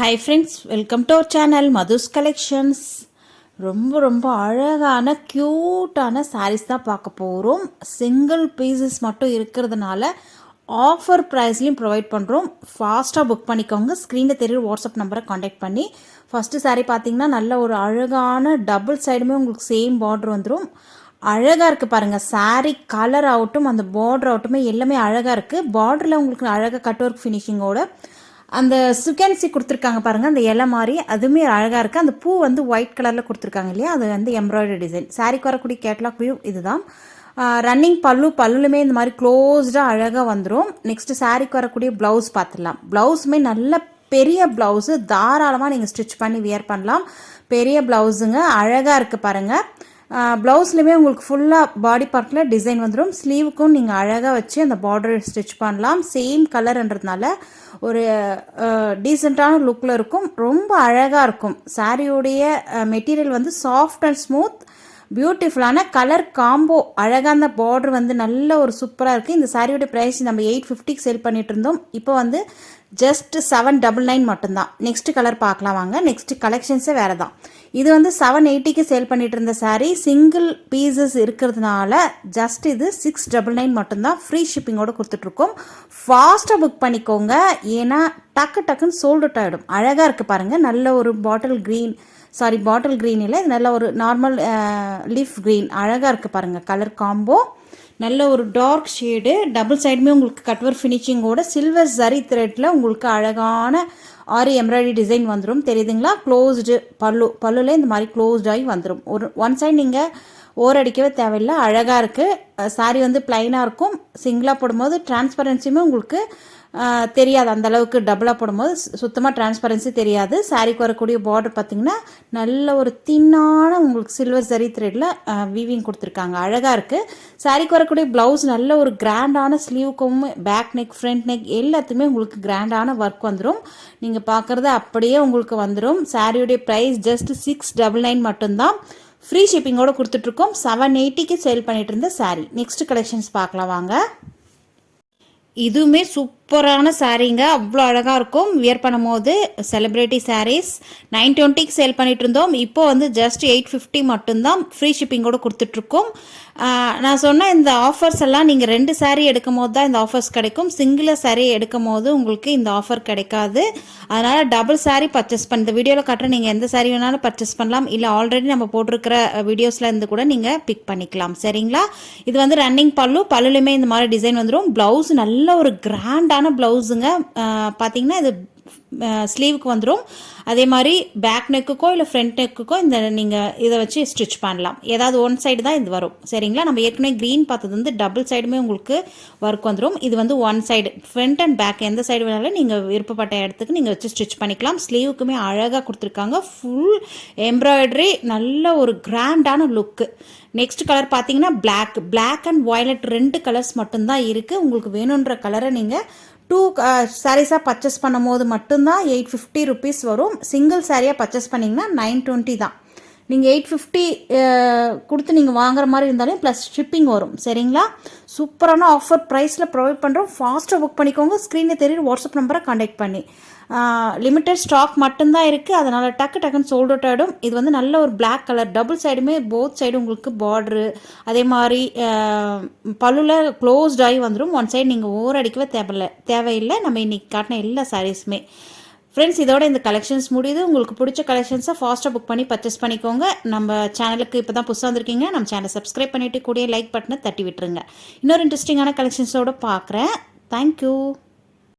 Hi friends, welcome to our channel Madhus collections. ரொம்ப அழகான க்யூட்டான சாரீஸ் தான் பார்க்க போகிறோம். சிங்கிள் பீசஸ் மட்டும் இருக்கிறதுனால ஆஃபர் ப்ரைஸ்லையும் ப்ரொவைட் பண்ணுறோம். ஃபாஸ்ட்டாக புக் பண்ணிக்கோங்க. ஸ்க்ரீனில் தெரியுற வாட்ஸ்அப் நம்பரை காண்டாக்ட் பண்ணி. ஃபஸ்ட்டு சாரீ பார்த்தீங்கன்னா நல்ல ஒரு அழகான டபுள் சைடுமே உங்களுக்கு சேம் பார்டர் வந்துடும். அழகாக இருக்குது பாருங்கள். சாரீ கலர் ஆகட்டும், அந்த பார்டர் ஆகட்டுமே எல்லாமே அழகாக இருக்குது. பார்டரில் உங்களுக்கு அழகாக கட் ஒர்க் ஃபினிஷிங்கோட அந்த சுகன்சி கொடுத்துருக்காங்க பாருங்கள், அந்த இலை மாதிரி அதுவுமே அழகாக இருக்குது. அந்த பூ வந்து ஒயிட் கலரில் கொடுத்துருக்காங்க இல்லையா, அது வந்து எம்ப்ராய்டரி டிசைன். சாரீக்கு வரக்கூடிய கேட்லாக் வியூ இதுதான். ரன்னிங் பல்லுமே இந்த மாதிரி க்ளோஸ்டாக அழகாக வந்துடும். நெக்ஸ்ட்டு சாரீக்கு வரக்கூடிய ப்ளவுஸ் பார்த்துடலாம். ப்ளவுஸுமே நல்ல பெரிய ப்ளவுஸு, தாராளமாக நீங்கள் ஸ்டிச் பண்ணி வியர் பண்ணலாம். பெரிய ப்ளவுஸுங்க, அழகாக இருக்குது பாருங்கள். ப்ளவுஸ்லையுமே உங்களுக்கு ஃபுல்லாக பாடி பார்ட்டில் டிசைன் வந்துடும். ஸ்லீவுக்கும் நீங்கள் அழகாக வச்சு அந்த பார்டர் ஸ்டிச் பண்ணலாம். சேம் கலர்ன்றதுனால ஒரு டீசெண்டான லுக்கில் இருக்கும். ரொம்ப அழகாக இருக்கும். சாரியோடைய மெட்டீரியல் வந்து சாஃப்ட் அண்ட் ஸ்மூத், பியூட்டிஃபுல்லான கலர் காம்போ. அழகாக அந்த பார்டர் வந்து நல்ல ஒரு சூப்பராக இருக்குது. இந்த சாரியோட ப்ரைஸ் நம்ம 850 சேல் பண்ணிட்டு இருந்தோம். இப்போ வந்து ஜஸ்ட் 799 மட்டும்தான். நெக்ஸ்ட் கலர் பார்க்கலாம் வாங்க. நெக்ஸ்ட் கலெக்ஷன்ஸே வேறு தான். இது வந்து 780 சேல் பண்ணிட்டு இருந்த சாரீ சிங்கிள் பீசஸ் இருக்கிறதுனால ஜஸ்ட் இது 699 மட்டும்தான். ஃப்ரீ ஷிப்பிங்கோடு கொடுத்துட்ருக்கோம். ஃபாஸ்ட்டாக புக் பண்ணிக்கோங்க, ஏன்னா டக்குன்னு சோல்ட் அவுட் ஆகிடும். அழகாக இருக்குது பாருங்கள். நல்ல ஒரு பாட்டில் க்ரீன் இல்லை, இது நல்ல ஒரு நார்மல் லீஃப் க்ரீன். அழகாக இருக்குது பாருங்கள். கலர் காம்போ நல்ல ஒரு டார்க் ஷேடு. டபுள் சைடுமே உங்களுக்கு கட்வர் ஃபினிஷிங்கோட சில்வர் ஜரி த்ரெட்டில் உங்களுக்கு அழகான ஆரி எம்ப்ராய்டரி டிசைன் வந்துடும். தெரியுதுங்களா? க்ளோஸ்டு பல்லுல இந்த மாதிரி க்ளோஸ்டாகி வந்துடும். ஒன் சைடு நீங்கள் ஓரடிக்கவே தேவையில்லை. அழகாக இருக்குது. சாரீ வந்து பிளைனாக இருக்கும். சிங்கிளாக போடும்போது டிரான்ஸ்பரன்சியுமே உங்களுக்கு தெரியாது. அந்த அளவுக்கு டபுளாக போடும்போது சுத்தமாக டிரான்ஸ்பரன்சி தெரியாது. சாரீக்கு வரக்கூடிய பார்டர் பார்த்திங்கன்னா நல்ல ஒரு தின்னான உங்களுக்கு சில்வர் ஜரி த்ரெட்டில் வீவிங் கொடுத்துருக்காங்க. அழகாக இருக்குது. சாரீக்கு வரக்கூடிய ப்ளவுஸ் நல்ல ஒரு கிராண்டான ஸ்லீவுக்கும் பேக் நெக் ஃப்ரண்ட் நெக் எல்லாத்துக்குமே உங்களுக்கு கிராண்டான ஒர்க் வந்துடும். நீங்கள் பார்க்குறது அப்படியே உங்களுக்கு வந்துடும். சாரியுடைய ப்ரைஸ் ஜஸ்ட் 699 மட்டும்தான். ஃப்ரீ ஷிப்பிங்கோடு கொடுத்துட்ருக்கோம். 780 சேல் பண்ணிட்டு இருந்த சாரீ. நெக்ஸ்ட் கலெக்ஷன்ஸ் பார்க்கலாம் வாங்க. இதுவுமே சூப்பரான சாரீங்க, அவ்வளோ அழகாக இருக்கும். வியர் பண்ணும் போது செலிப்ரிட்டி சாரீஸ் 920 சேல் பண்ணிட்டு இருந்தோம். இப்போ வந்து ஜஸ்ட் 850 மட்டும்தான். ஃப்ரீ ஷிப்பிங்கோடு கொடுத்துட்ருக்கோம். நான் சொன்ன இந்த ஆஃபர்ஸ் எல்லாம் நீங்கள் 2 சாரீ எடுக்கும் போது தான் இந்த ஆஃபர்ஸ் கிடைக்கும். சிங்கிள் சாரீ எடுக்கும் போது உங்களுக்கு இந்த ஆஃபர் கிடைக்காது. அதனால் டபுள் சாரீ பர்ச்சேஸ் பண்ண இந்த வீடியோவில் காட்டுற நீங்கள் எந்த சாரீ வேணாலும் பர்ச்சேஸ் பண்ணலாம். இல்லை ஆல்ரெடி நம்ம போட்டிருக்கிற வீடியோஸில் இருந்து கூட நீங்கள் பிக் பண்ணிக்கலாம். சரிங்களா? இது வந்து ரன்னிங் பல்லுலையுமே இந்த மாதிரி டிசைன் வந்துடும். ப்ளவுஸ் நல்ல ஒரு கிராண்டான ப்ளவுஸுங்க. பார்த்தீங்கன்னா இது ஸ்லீவுக்கு வந்துடும். அதே மாதிரி பேக் நெக்குக்கோ இல்லை ஃப்ரண்ட் நெக்குக்கோ இந்த நீங்கள் இதை வச்சு ஸ்டிச் பண்ணலாம். ஏதாவது ஒன் சைடு தான் இது வரும். சரிங்களா? நம்ம ஏற்கனவே க்ரீன் பார்த்தது வந்து டபுள் சைடுமே உங்களுக்கு ஒர்க் வந்துடும். இது வந்து one side, front and back எந்த சைடு வேணாலும் நீங்கள் விருப்பப்பட்ட இடத்துக்கு நீங்கள் வச்சு ஸ்டிச் பண்ணிக்கலாம். ஸ்லீவுக்குமே அழகாக கொடுத்துருக்காங்க. ஃபுல் எம்ப்ராய்டரி, நல்ல ஒரு கிராண்டான லுக்கு. நெக்ஸ்ட் கலர் பார்த்தீங்கன்னா பிளாக் அண்ட் வயலட் 2 கலர்ஸ் மட்டும்தான் இருக்குது. உங்களுக்கு வேணுன்ற கலரை நீங்கள் 2 சாரீஸாக பர்ச்சேஸ் பண்ணும் போது மட்டும்தான் 850 ருபீஸ் வரும். சிங்கிள் சாரியாக பர்ச்சேஸ் பண்ணிங்கன்னா 920 தான். நீங்கள் 850 கொடுத்து நீங்கள் வாங்குற மாதிரி இருந்தாலும் ப்ளஸ் ஷிப்பிங் வரும். சரிங்களா? சூப்பரான ஆஃபர் ப்ரைஸில் ப்ரொவைட் பண்ணுறோம். ஃபாஸ்ட்டாக புக் பண்ணிக்கோங்க. ஸ்க்ரீனில் தெரியுற வாட்ஸ்அப் நம்பரை காண்டாக்ட் பண்ணி. லிமிட்டட் ஸ்டாக் மட்டும்தான் இருக்குது. அதனால் டக்குன்னு சோல்ட் அவுட் ஆகிடும். இது வந்து நல்ல ஒரு பிளாக் கலர், டபுள் சைடுமே போத் சைடு உங்களுக்கு பார்டரு, அதே மாதிரி பல்லுல க்ளோஸ்டாகி வந்துடும். ஒன் சைடு நீங்கள் ஓரடிக்கவே தேவையில்லை. நம்ம இன்றைக்கி காட்டின எல்லா சாரீஸுமே. ஃப்ரெண்ட்ஸ், இதோட இந்த கலெக்ஷன்ஸ் முடியுது. உங்களுக்கு பிடிச்ச கலெக்ஷன்ஸை ஃபாஸ்ட்டாக புக் பண்ணி பர்ச்சேஸ் பண்ணிக்கோங்க. நம்ம சேனலுக்கு இப்போ தான் புதுசாக வந்திருக்கீங்க, நம்ம சேனலை சப்ஸ்கிரைப் பண்ணிவிட்டு கூடிய லைக் பட்டனை தட்டி விட்டுருங்க. இன்னொரு இன்ட்ரெஸ்டிங்கான கலெக்ஷன்ஸோடு பார்க்குறேன். தேங்க்யூ.